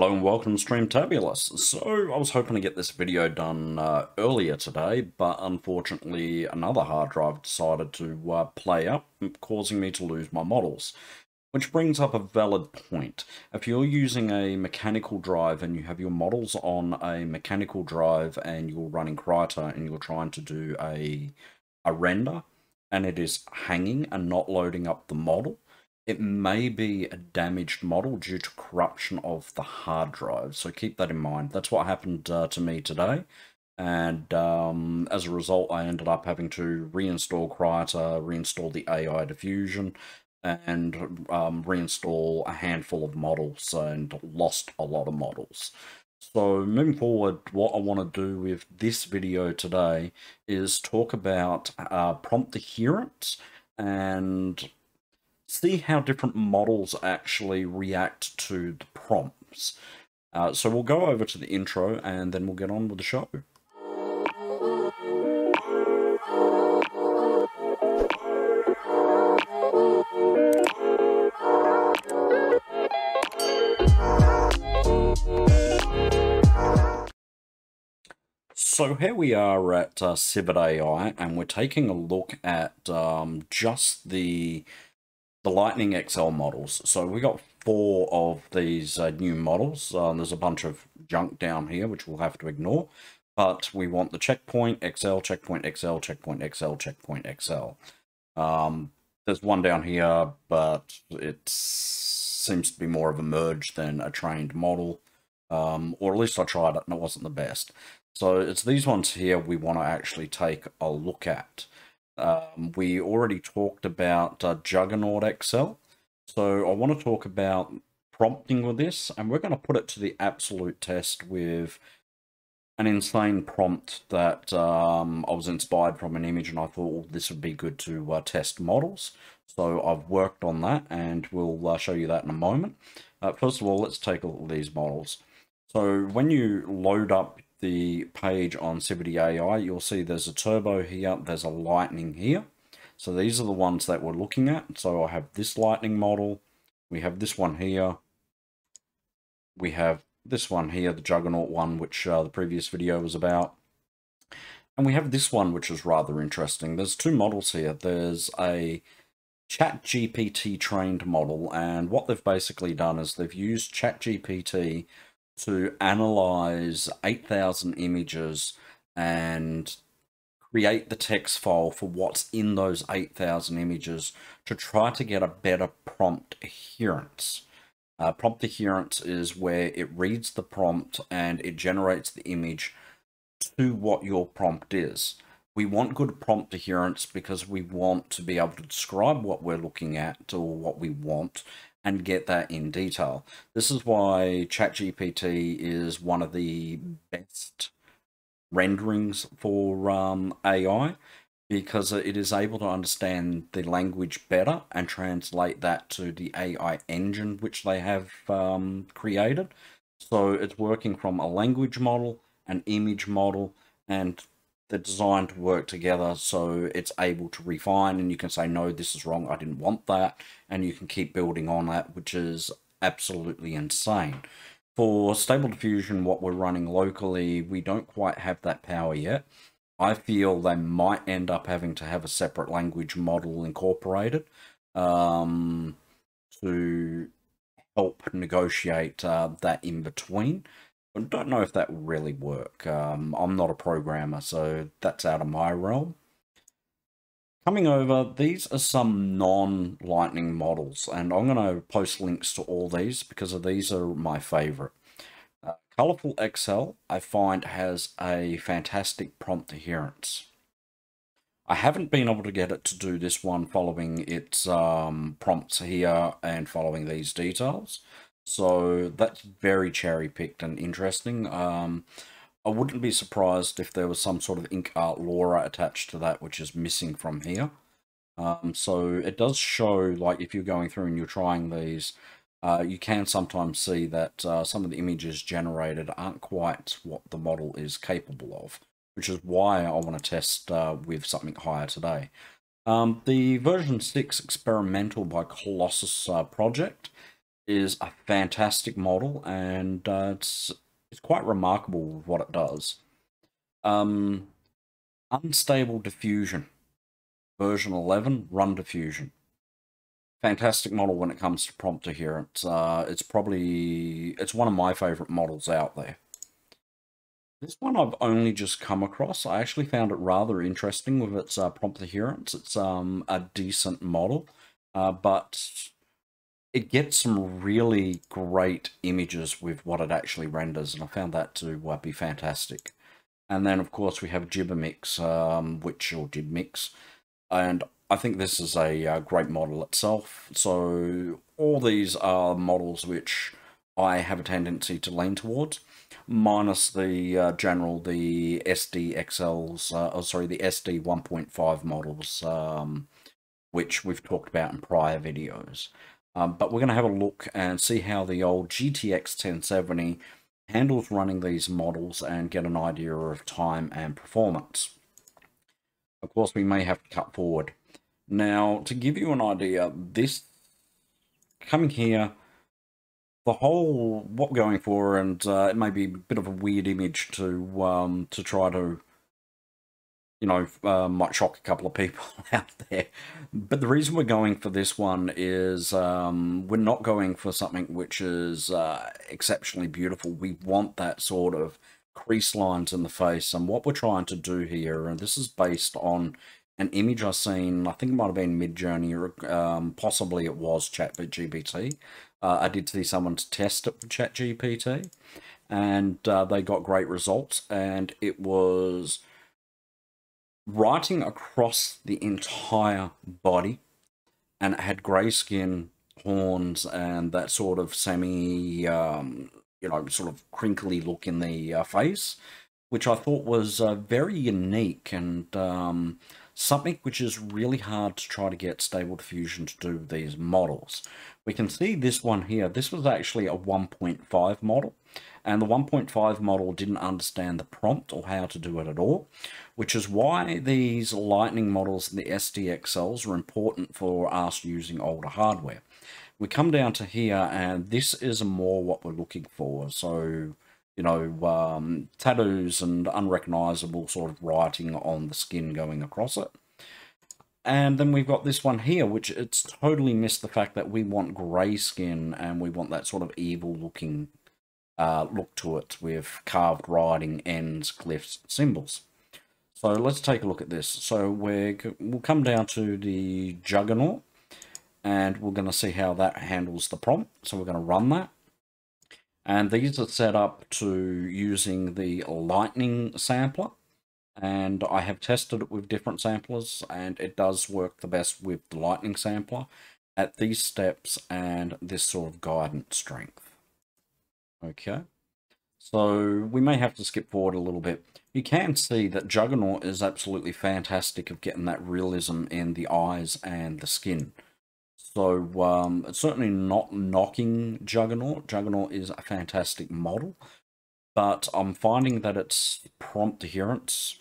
Hello and welcome to Stream Tabulous. So I was hoping to get this video done earlier today, but unfortunately another hard drive decided to play up, causing me to lose my models. Which brings up a valid point. If you're using a mechanical drive and you have your models on a mechanical drive and you're running Krita and you're trying to do a render and it is hanging and not loading up the model, it may be a damaged model due to corruption of the hard drive, so keep that in mind. That's what happened to me today, and as a result I ended up having to reinstall Krita, reinstall the AI diffusion, and reinstall a handful of models, and lost a lot of models. So moving forward, what I want to do with this video today is talk about prompt adherence and see how different models actually react to the prompts. So we'll go over to the intro and then we'll get on with the show. So here we are at Civet AI, and we're taking a look at just the Lightning XL models. So we got 4 of these new models. There's a bunch of junk down here which we'll have to ignore, but we want the checkpoint XL, checkpoint XL, checkpoint XL, checkpoint XL. There's one down here, but it seems to be more of a merge than a trained model, or at least I tried it and it wasn't the best. So it's these ones here we want to actually take a look at. We already talked about Juggernaut XL, so I want to talk about prompting with this, and we're going to put it to the absolute test with an insane prompt that I was inspired from an image, and I thought, well, this would be good to test models. So I've worked on that, and we'll show you that in a moment. First of all, let's take a look at these models. So when you load up the page on Civet AI, you'll see there's a turbo here, there's a lightning here. So these are the ones that we're looking at. So I have this lightning model, we have this one here, we have this one here, the Juggernaut one, which the previous video was about. And we have this one, which is rather interesting. There's 2 models here. There's a ChatGPT trained model, and what they've basically done is they've used ChatGPT to analyze 8,000 images and create the text file for what's in those 8,000 images to try to get a better prompt adherence. Prompt adherence is where it reads the prompt and it generates the image to what your prompt is. We want good prompt adherence because we want to be able to describe what we're looking at or what we want and get that in detail. This is why ChatGPT is one of the best renderings for AI, because it is able to understand the language better and translate that to the AI engine which they have created. So it's working from a language model, an image model, and they're designed to work together, so it's able to refine, and you can say, no, this is wrong, I didn't want that, and you can keep building on that, which is absolutely insane. For Stable Diffusion, what we're running locally, we don't quite have that power yet. I feel they might end up having to have a separate language model incorporated to help negotiate that in between. I don't know if that will really work. I'm not a programmer, so that's out of my realm. Coming over, these are some non-Lightning models, and I'm going to post links to all these because these are my favorite. Colorful XL, I find, has a fantastic prompt adherence. I haven't been able to get it to do this one following its prompts here and following these details. So that's very cherry-picked and interesting. I wouldn't be surprised if there was some sort of ink art LoRa attached to that, which is missing from here. So it does show, like, if you're going through and you're trying these, you can sometimes see that some of the images generated aren't quite what the model is capable of, which is why I want to test with something higher today. The version 6 experimental by Colossus project is a fantastic model, and it's quite remarkable what it does. Unstable diffusion, version 11, run diffusion. Fantastic model when it comes to prompt adherence. It's one of my favorite models out there. This one I've only just come across. I actually found it rather interesting with its prompt adherence. It's a decent model, but it gets some really great images with what it actually renders, and I found that to be fantastic. And then, of course, we have Gibbermix, or Gibmix, and I think this is a great model itself. So all these are models which I have a tendency to lean towards, minus the the SDXLs, the SD 1.5 models, which we've talked about in prior videos. But we're going to have a look and see how the old GTX 1070 handles running these models and get an idea of time and performance. Of course, we may have to cut forward. Now, to give you an idea, this coming here, the whole what we're going for, and it may be a bit of a weird image to try to, might shock a couple of people out there. But the reason we're going for this one is we're not going for something which is exceptionally beautiful. We want that sort of crease lines in the face, and what we're trying to do here, and this is based on an image I've seen, I think it might have been Midjourney, or possibly it was ChatGPT. I did see someone test it with ChatGPT, and they got great results, and it was writing across the entire body, and it had grey skin, horns, and that sort of semi, sort of crinkly look in the face, which I thought was very unique, and something which is really hard to try to get Stable Diffusion to do with these models. We can see this one here. This was actually a 1.5 model, and the 1.5 model didn't understand the prompt or how to do it at all, which is why these Lightning models and the SDXLs are important for us using older hardware. We come down to here, and this is more what we're looking for. So, tattoos and unrecognizable sort of writing on the skin going across it. And then we've got this one here, which it's totally missed the fact that we want grey skin, and we want that sort of evil looking look to it with carved writing, ends, glyphs, symbols. So let's take a look at this. So we'll come down to the Juggernaut, and we're going to see how that handles the prompt. So we're going to run that. And these are set up to using the Lightning sampler. And I have tested it with different samplers, and it does work the best with the Lightning sampler at these steps and this sort of guidance strength. Okay, so we may have to skip forward a little bit. You can see that Juggernaut is absolutely fantastic of getting that realism in the eyes and the skin. So it's certainly not knocking Juggernaut. Juggernaut is a fantastic model, but I'm finding that its prompt adherence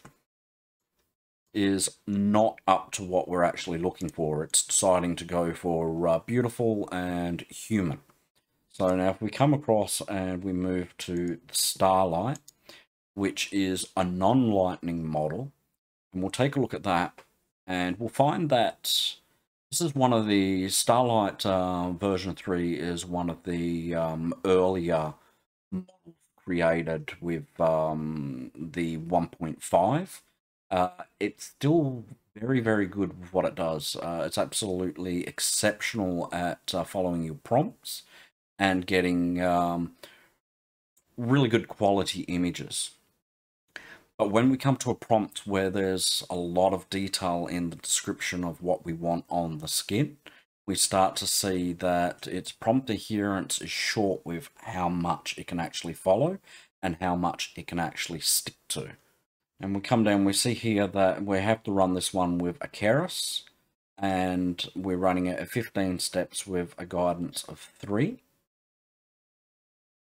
is not up to what we're actually looking for. It's deciding to go for beautiful and human. So now if we come across and we move to the Starlight, which is a non-lightning model, and we'll take a look at that, and we'll find that this is one of the Starlight version 3 is one of the earlier models created with the 1.5. It's still very, very good with what it does. It's absolutely exceptional at following your prompts and getting really good quality images. But when we come to a prompt where there's a lot of detail in the description of what we want on the skin, we start to see that its prompt adherence is short with how much it can actually follow and how much it can actually stick to. And we come down, we see here that we have to run this one with a Keras, and we're running it at 15 steps with a guidance of 3.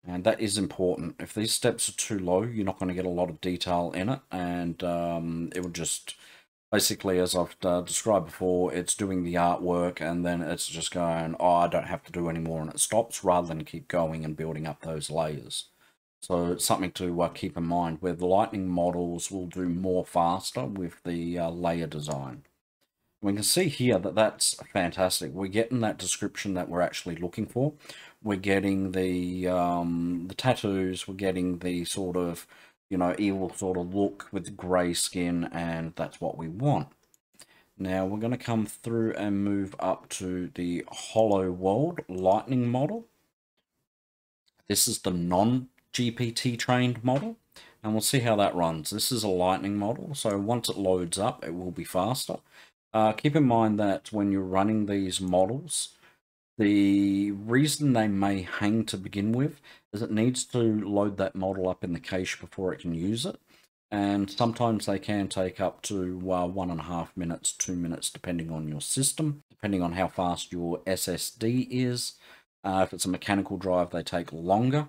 And that is important. If these steps are too low, you're not going to get a lot of detail in it, and it will just Basically, as I've described before, it's doing the artwork and then it's just going, oh, I don't have to do any more, and it stops rather than keep going and building up those layers. So it's something to keep in mind, where the lightning models will do more faster with the layer design. We can see here that that's fantastic. We're getting that description that we're actually looking for. We're getting the tattoos, we're getting the sort of, you know, evil sort of look with grey skin, and that's what we want. Now we're going to come through and move up to the Hollow World Lightning model. This is the non-GPT trained model, and we'll see how that runs. This is a lightning model, so once it loads up, it will be faster. Keep in mind that when you're running these models, the reason they may hang to begin with is it needs to load that model up in the cache before it can use it. And sometimes they can take up to 1.5 minutes, 2 minutes, depending on your system, depending on how fast your SSD is. If it's a mechanical drive, they take longer.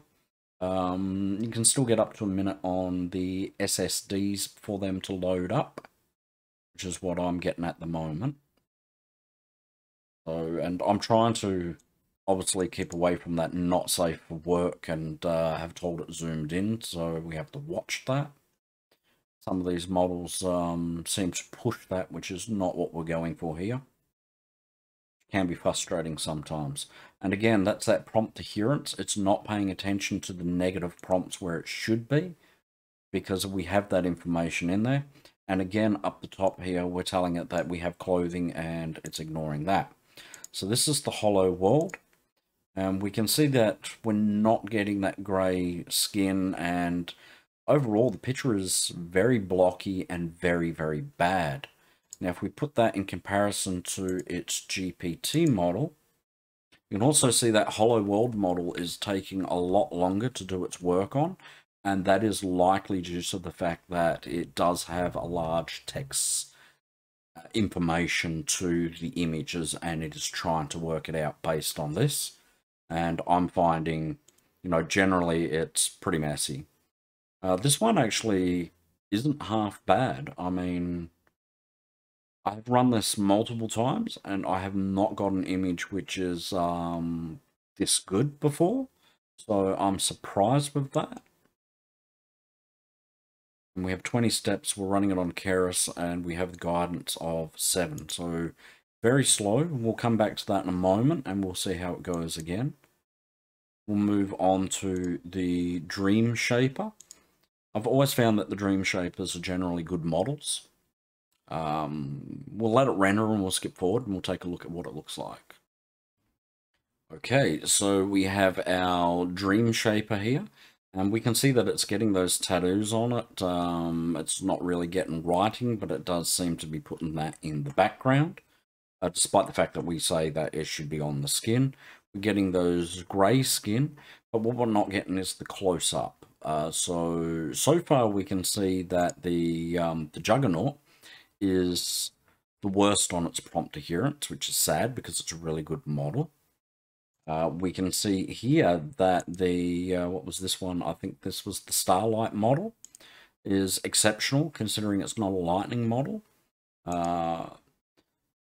You can still get up to a minute on the SSDs for them to load up, which is what I'm getting at the moment. So, and I'm trying to obviously keep away from that not safe for work, and have told it zoomed in, so we have to watch that. Some of these models seem to push that, which is not what we're going for here. It can be frustrating sometimes. And again, that's that prompt adherence. It's not paying attention to the negative prompts where it should be, because we have that information in there. And again, up the top here, we're telling it that we have clothing, and it's ignoring that. So this is the Hollow World. And we can see that we're not getting that grey skin, and overall the picture is very blocky and very, very bad. Now, if we put that in comparison to its GPT model, you can also see that Hollow World model is taking a lot longer to do its work on, and that is likely due to the fact that it does have a large text information to the images, and it is trying to work it out based on this. And I'm finding, you know, generally it's pretty messy. This one actually isn't half bad. I mean, I've run this multiple times, and I have not got an image which is this good before. So I'm surprised with that. And we have 20 steps. We're running it on Keras, and we have the guidance of 7. So very slow. We'll come back to that in a moment, and we'll see how it goes again. We'll move on to the Dream Shaper. I've always found that the Dream Shapers are generally good models. We'll let it render, and we'll skip forward, and we'll take a look at what it looks like. Okay, so we have our Dream Shaper here, and we can see that it's getting those tattoos on it. It's not really getting writing, but it does seem to be putting that in the background, despite the fact that we say that it should be on the skin. We're getting those grey skin, but what we're not getting is the close-up. So far we can see that the Juggernaut is the worst on its prompt adherence, which is sad because it's a really good model. We can see here that the, what was this one? I think this was the Starlight model, is exceptional considering it's not a lightning model.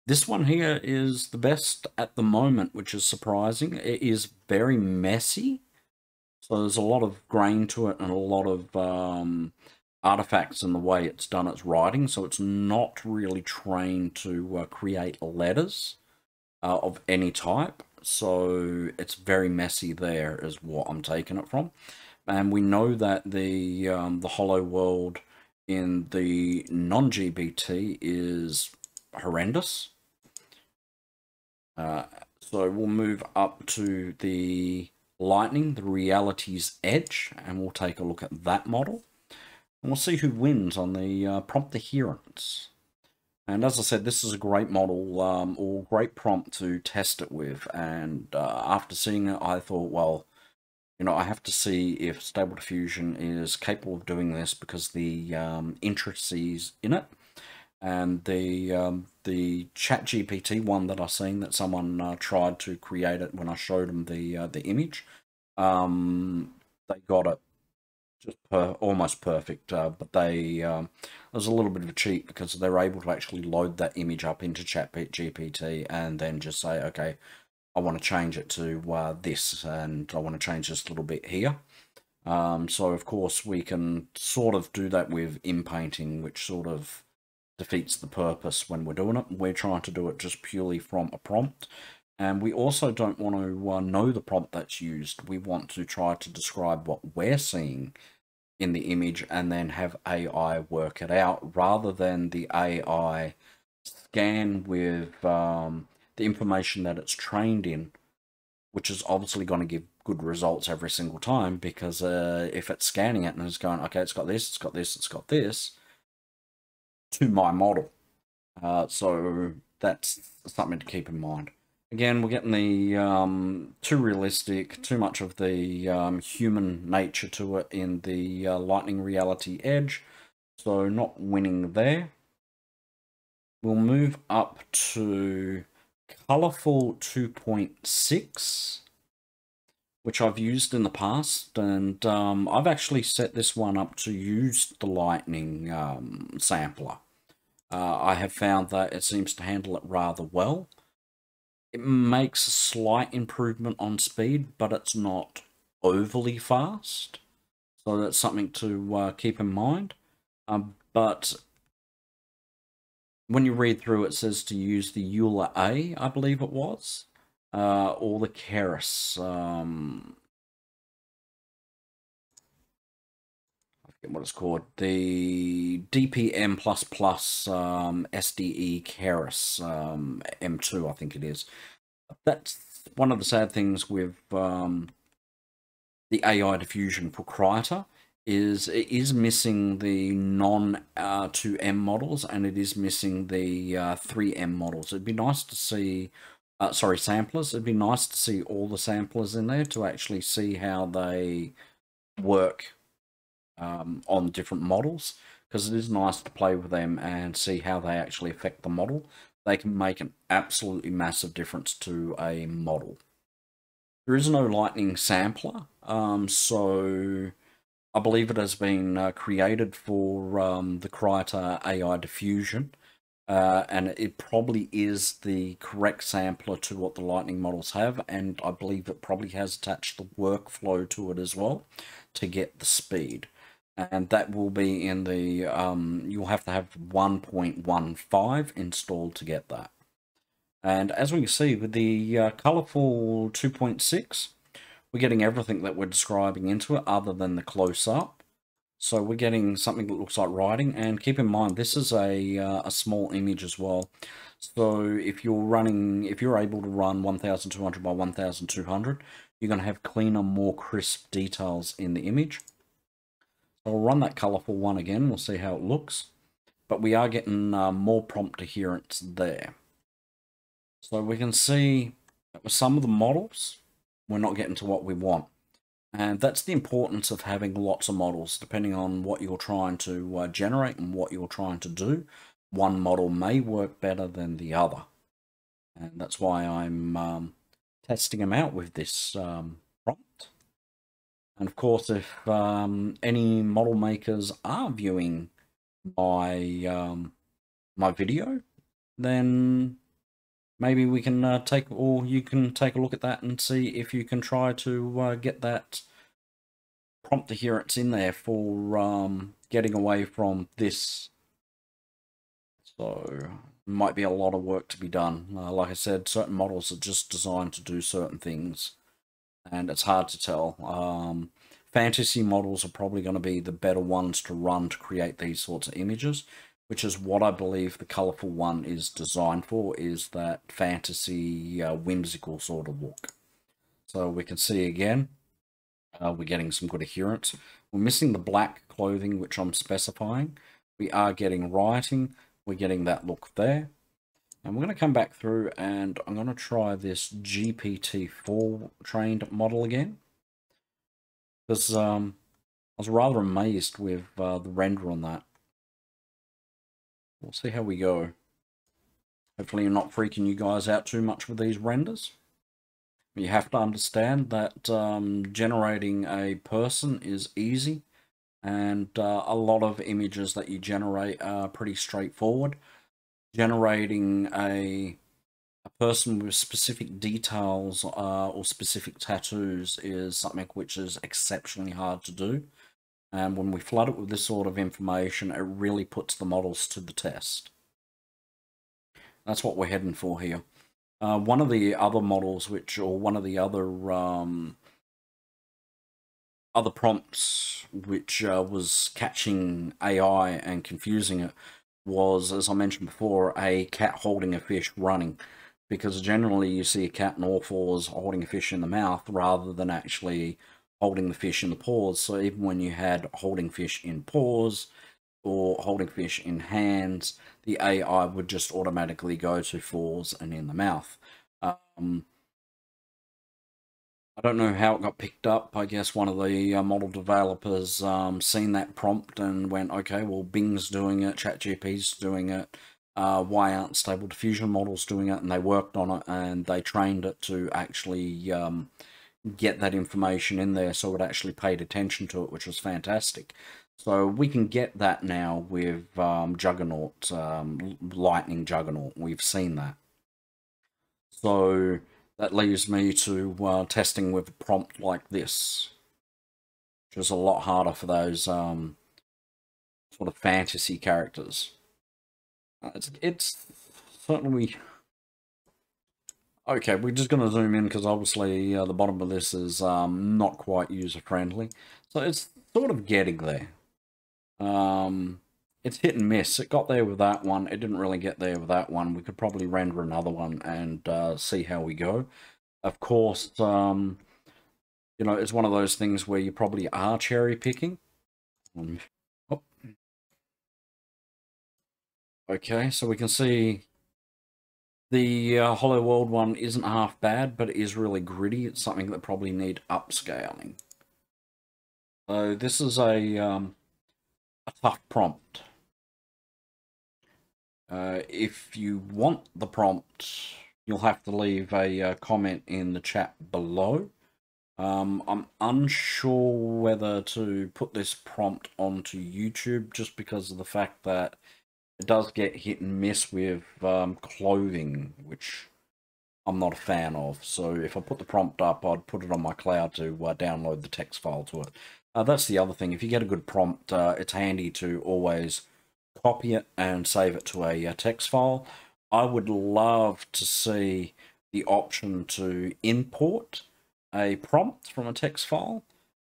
This one here is the best at the moment, which is surprising. It is very messy, so there's a lot of grain to it and a lot of artifacts in the way it's done its writing, so it's not really trained to create letters of any type. So it's very messy there is what I'm taking it from. And we know that the Hollow World in the non-GPT is horrendous. So we'll move up to the Lightning, the Reality's Edge, and we'll take a look at that model. And we'll see who wins on the prompt adherence. And as I said, this is a great model, or great prompt to test it with. And after seeing it, I thought, well, you know, I have to see if Stable Diffusion is capable of doing this, because the intricacies in it, and the ChatGPT one that I seen that someone tried to create it when I showed them the image, they got it just almost perfect, but there's a little bit of a cheat because they're able to actually load that image up into ChatGPT and then just say, okay, I want to change it to this, and I want to change this little bit here. So of course we can sort of do that with inpainting, which sort of defeats the purpose when we're doing it. We're trying to do it just purely from a prompt. And we also don't want to know the prompt that's used. We want to try to describe what we're seeing in the image and then have AI work it out, rather than the AI scan with the information that it's trained in, which is obviously going to give good results every single time, because if it's scanning it and it's going, okay, it's got this, it's got this, it's got this, to my model. So that's something to keep in mind. Again, we're getting the too realistic, too much of the human nature to it in the Lightning Reality Edge, so not winning there. We'll move up to Colorful 2.6, which I've used in the past, and I've actually set this one up to use the Lightning sampler. I have found that it seems to handle it rather well. It makes a slight improvement on speed, but it's not overly fast. So that's something to keep in mind. But when you read through, it says to use the Euler A, I believe it was, or the Keras. I forget what it's called. The DPM++ SDE Keras M2, I think it is. That's one of the sad things with the AI diffusion for Krita, is it is missing the non-2M models, and it is missing the 3M models. It'd be nice to see, samplers. It'd be nice to see all the samplers in there to actually see how they work on different models, because it is nice to play with them and see how they actually affect the model. They can make an absolutely massive difference to a model. There is no Lightning sampler, so I believe it has been created for the Krita AI diffusion, and it probably is the correct sampler to what the Lightning models have, and I believe it probably has attached the workflow to it as well to get the speed. And that will be in the, you'll have to have 1.15 installed to get that. And as we can see with the Colorful 2.6, we're getting everything that we're describing into it other than the close-up. So we're getting something that looks like writing, and keep in mind this is a small image as well. So if you're able to run 1200 by 1200, you're going to have cleaner, more crisp details in the image. I'll run that colorful one again, we'll see how it looks. But we are getting more prompt adherence there. So we can see that with some of the models, we're not getting to what we want. And that's the importance of having lots of models, depending on what you're trying to generate and what you're trying to do. One model may work better than the other. And that's why I'm testing them out with this prompt. And of course, if any model makers are viewing my my video, then maybe we can you can take a look at that and see if you can try to get that prompt adherence in there for getting away from this. So might be a lot of work to be done. Like I said, certain models are just designed to do certain things, and it's hard to tell. Fantasy models are probably going to be the better ones to run to create these sorts of images, which is what I believe the colorful one is designed for, is that fantasy, whimsical sort of look. So we can see again, we're getting some good adherence. We're missing the black clothing, which I'm specifying. We are getting writing. We're getting that look there. And we're going to come back through and I'm going to try this GPT-4 trained model again. Because I was rather amazed with the render on that. We'll see how we go. Hopefully I'm not freaking you guys out too much with these renders. You have to understand that generating a person is easy. and a lot of images that you generate are pretty straightforward. Generating a person with specific details or specific tattoos is something which is exceptionally hard to do. And when we flood it with this sort of information, it really puts the models to the test. That's what we're heading for here. One of the other models, one of the other prompts which was catching AI and confusing it was, as I mentioned before, a cat holding a fish running. Because generally you see a cat in all fours holding a fish in the mouth rather than actually holding the fish in the paws. So even when you had holding fish in paws or holding fish in hands, the AI would just automatically go to fours and in the mouth. I don't know how it got picked up. I guess one of the model developers seen that prompt and went, okay, well, Bing's doing it, ChatGPT's doing it. Why aren't Stable Diffusion models doing it? And they worked on it and they trained it to actually get that information in there, so it actually paid attention to it, which was fantastic. So we can get that now with Juggernaut, Lightning Juggernaut. We've seen that. So that leaves me to testing with a prompt like this, which is a lot harder for those sort of fantasy characters. It's certainly... Okay, we're just going to zoom in because obviously the bottom of this is not quite user-friendly. So it's sort of getting there. It's hit and miss. It got there with that one. It didn't really get there with that one. We could probably render another one and see how we go. Of course, you know, it's one of those things where you probably are cherry picking. Oh. Okay, so we can see the Hollow World one isn't half bad, but it is really gritty. It's something that probably need upscaling. So this is a tough prompt. If you want the prompt, you'll have to leave a comment in the chat below. I'm unsure whether to put this prompt onto YouTube just because of the fact that it does get hit and miss with clothing, which I'm not a fan of. So if I put the prompt up, I'd put it on my cloud to download the text file to it. That's the other thing. If you get a good prompt, it's handy to always copy it and save it to a text file. I would love to see the option to import a prompt from a text file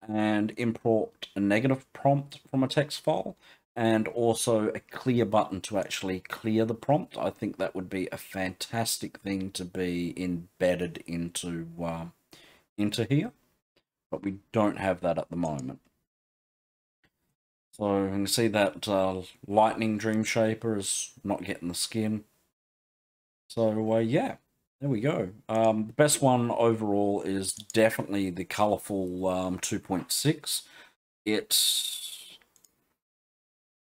and import a negative prompt from a text file, and also a clear button to actually clear the prompt. I think that would be a fantastic thing to be embedded into here, but we don't have that at the moment. So you can see that Lightning Dream Shaper is not getting the skin. So yeah, there we go. The best one overall is definitely the colourful 2.6.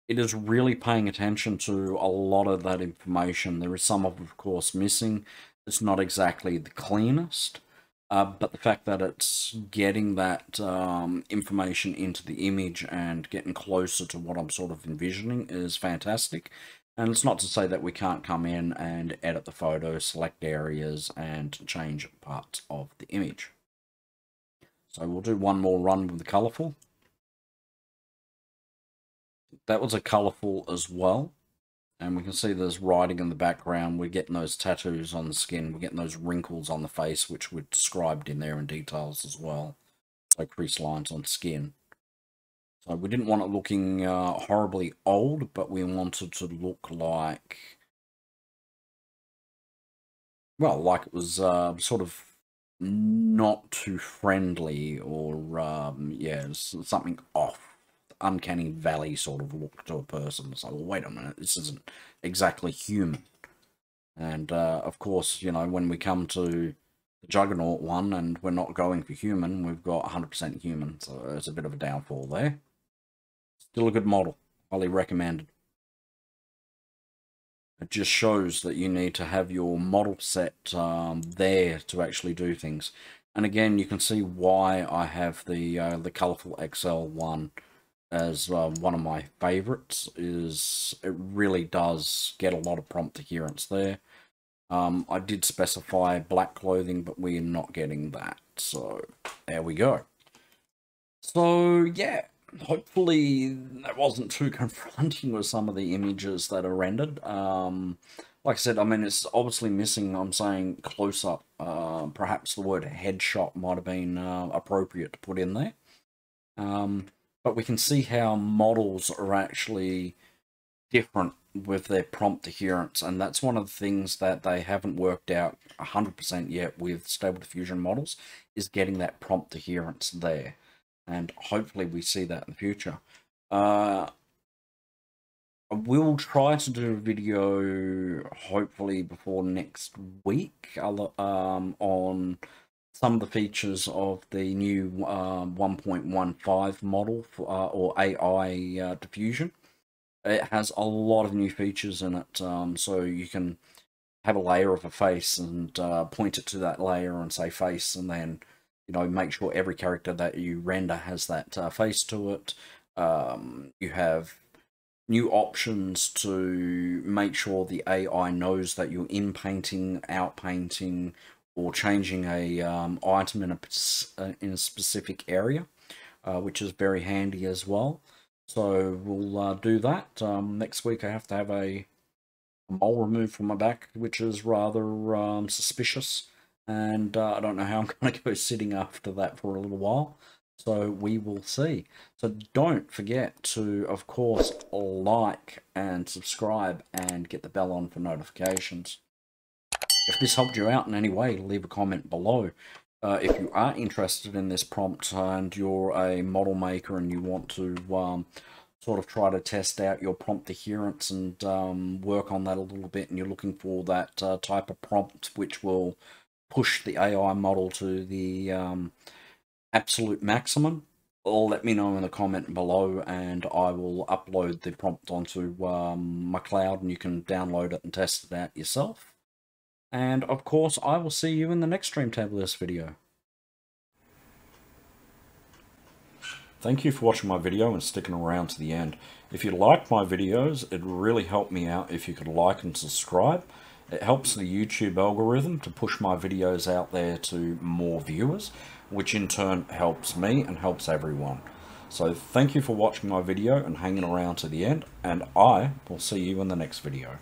It is really paying attention to a lot of that information. There is some of course, missing. It's not exactly the cleanest, but the fact that it's getting that information into the image and getting closer to what I'm sort of envisioning is fantastic. And it's not to say that we can't come in and edit the photo, select areas, and change parts of the image. So we'll do one more run with the colourful. That was a colourful as well. And we can see there's writing in the background. We're getting those tattoos on the skin. We're getting those wrinkles on the face, which were described in there in details as well. So crease lines on skin. So we didn't want it looking horribly old, but we wanted to look like, well, like it was sort of not too friendly, or yeah, something off. Uncanny Valley sort of look to a person. It's like, well, wait a minute, this isn't exactly human. And of course, you know, when we come to the Juggernaut one and we're not going for human, we've got 100% human, so it's a bit of a downfall there. Still a good model, highly recommended. It just shows that you need to have your model set there to actually do things. And again, you can see why I have the Colourful XL one as one of my favorites. Is it really does get a lot of prompt adherence there. I did specify black clothing, but we're not getting that, so there we go. So yeah, hopefully that wasn't too confronting with some of the images that are rendered. Like I said, I mean, it's obviously missing, I'm saying, close-up. Perhaps the word headshot might have been appropriate to put in there. But we can see how models are actually different with their prompt adherence, and that's one of the things that they haven't worked out 100% yet with Stable Diffusion models, is getting that prompt adherence there. And hopefully we see that in the future. I will try to do a video, hopefully before next week, on some of the features of the new 1.15 model for, or AI diffusion. It has a lot of new features in it, so you can have a layer of a face and point it to that layer and say face, and then, you know, make sure every character that you render has that face to it. You have new options to make sure the AI knows that you're in painting, out painting, or changing a item in a specific area, which is very handy as well. So we'll do that. Next week I have to have a mole removed from my back, which is rather suspicious. And I don't know how I'm going to go sitting after that for a little while. So we will see. So don't forget to, of course, like and subscribe and get the bell on for notifications. If this helped you out in any way, leave a comment below. If you are interested in this prompt and you're a model maker and you want to sort of try to test out your prompt adherence and work on that a little bit, and you're looking for that type of prompt which will push the AI model to the absolute maximum, let me know in the comment below and I will upload the prompt onto my cloud, and you can download it and test it out yourself. And of course, I will see you in the next Streamtable List video. Thank you for watching my video and sticking around to the end. If you like my videos, it'd really help me out if you could like and subscribe. It helps the YouTube algorithm to push my videos out there to more viewers, which in turn helps me and helps everyone. So thank you for watching my video and hanging around to the end, and I will see you in the next video.